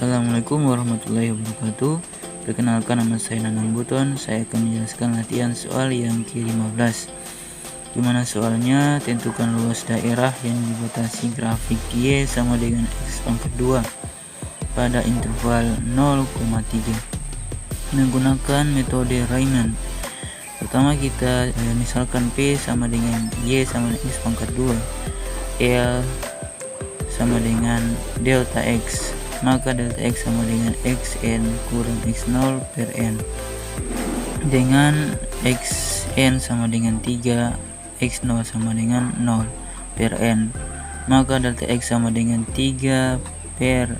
Assalamualaikum warahmatullahi wabarakatuh. Perkenalkan, nama saya Nanang Buton. Saya akan menjelaskan latihan soal yang ke-15. Gimana soalnya? Tentukan luas daerah yang dibatasi grafik Y sama dengan X pangkat 2 pada interval 0,3 menggunakan metode Riemann. Pertama kita misalkan P sama dengan Y sama dengan X pangkat 2, L sama dengan delta X, maka delta X sama dengan Xn kurang X0 per N, dengan Xn sama dengan 3, X0 sama dengan 0 per N, maka delta X sama dengan 3 per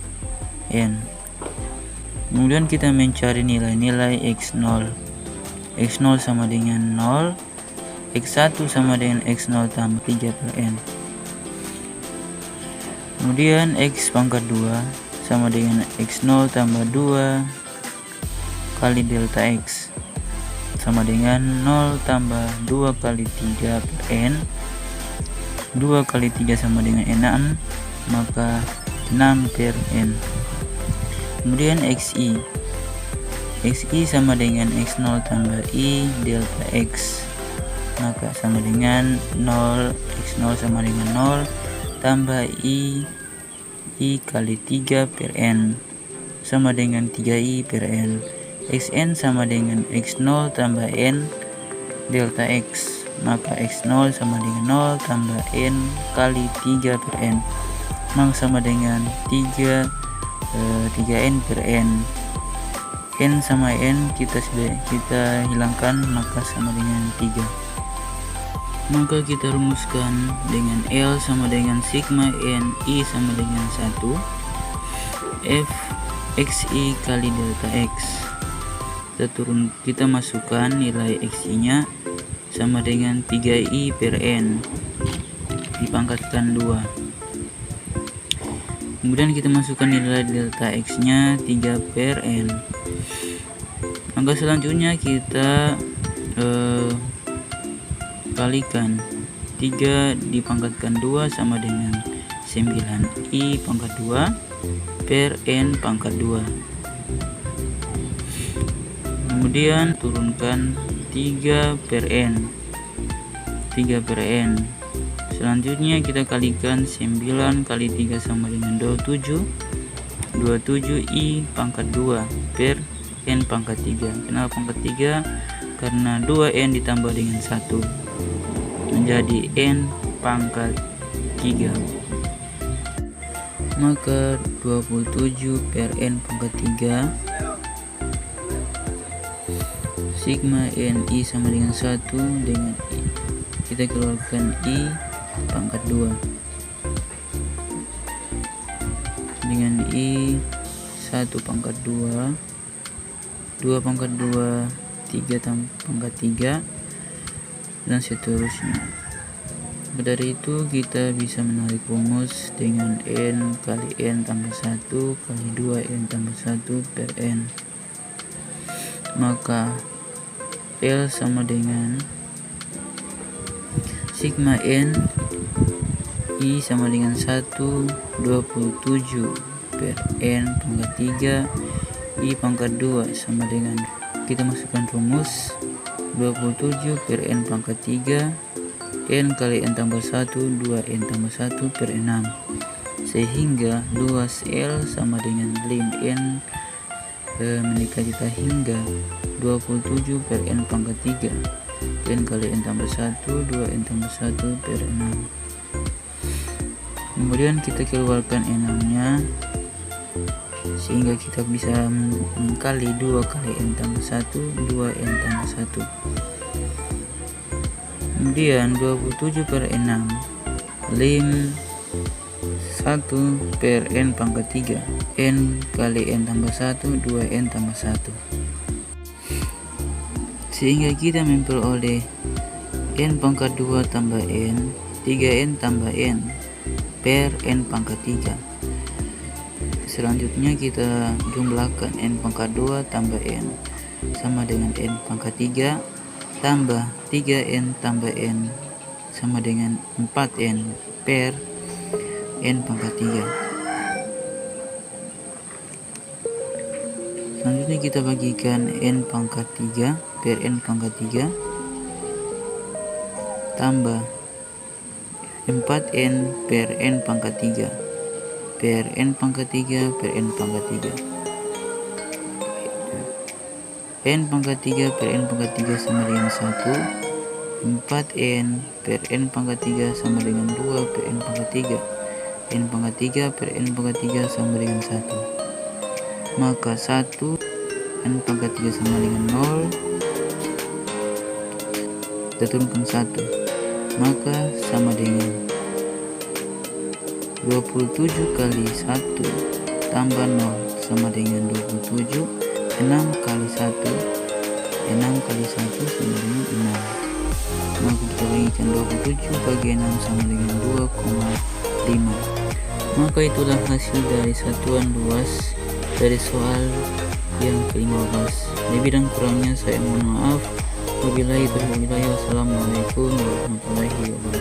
N. Kemudian kita mencari nilai-nilai X0. X0 sama dengan 0, X1 sama dengan X0 tambah 3 per N. Kemudian X pangkat 2 sama dengan X0 tambah 2 kali delta X sama dengan 0 tambah 2 kali 3 per N. 2 kali 3 sama dengan 6, maka 6 per N. Kemudian XI sama dengan X0 tambah I delta X, maka sama dengan 0, X0 sama dengan 0 tambah I kali 3 per N sama dengan 3I per N. Xn sama dengan X0 tambah N delta X, maka X0 sama dengan 0 tambah N kali 3 per N, maka sama dengan 3N per N. N sama N kita hilangkan, maka sama dengan 3. Maka kita rumuskan dengan L sama dengan sigma N I sama dengan 1 F XI kali delta X. Kita masukkan nilai XI nya sama dengan 3I per N dipangkatkan 2. Kemudian kita masukkan nilai delta X nya 3 per N. Maka selanjutnya kita kalikan 3 dipangkatkan 2 sama dengan 9I pangkat 2 per N pangkat 2. Kemudian turunkan 3 per N. Selanjutnya kita kalikan 9 kali 3 sama dengan 27 I pangkat 2 per N pangkat 3. Kenapa pangkat 3? Karena 2N ditambah dengan 1 menjadi N pangkat 3, maka 27 per N pangkat 3 sigma NI sama dengan 1 dengan I. Kita keluarkan I pangkat 2 dengan I 1 pangkat 2, 2 pangkat 2, 3 pangkat 3, dan seterusnya. Dari itu kita bisa menarik rumus dengan N kali N tambah 1 kali 2N tambah 1 per N, maka L sama dengan sigma N I sama dengan 1 27 per N pangkat 3 I pangkat 2 sama dengan, kita masukkan rumus 27 per N pangkat 3 N kali N tambah 1 2N tambah 1 per 6, sehingga luas L sama dengan lim N mendekati hingga 27 per N pangkat 3 N kali N tambah 1 2N tambah 1 per 6. Kemudian kita keluarkan N nya sehingga kita bisa mengkali 2 kali N tambah 1 2N tambah 1. Kemudian 27 per 6 lim 1 per N pangkat 3 N kali N tambah 1 2N tambah 1, sehingga kita memperoleh N pangkat 2 tambah N 3N tambah N per N pangkat 3. Selanjutnya kita jumlahkan N pangkat 2 tambah N sama dengan N pangkat 3 tambah 3N tambah N sama dengan 4N per N pangkat 3. Selanjutnya kita bagikan N pangkat 3 per N pangkat 3 tambah 4N per N pangkat 3 per N pangkat 3 per N pangkat 3. N pangkat 3 per N pangkat 3 sama dengan 1. 4N per N pangkat 3 sama dengan 2 per N pangkat 3. N pangkat 3 per N pangkat 3 sama dengan 1. Maka 1 N pangkat 3 sama dengan 0. Kita turunkan 1. Maka sama dengan 27 kali 1 tambah 0 sama dengan 27. 6 kali 1 kali 1 sama dengan 6. Maka kita bagikan 27 bagi 6 sama dengan 2,5. Maka itulah hasil dari satuan luas dari soal yang ke-15. Lebih dan kurangnya saya mohon maaf. Wabillahi taufiq wal hidayah. Wassalamualaikum warahmatullahi wabarakatuh.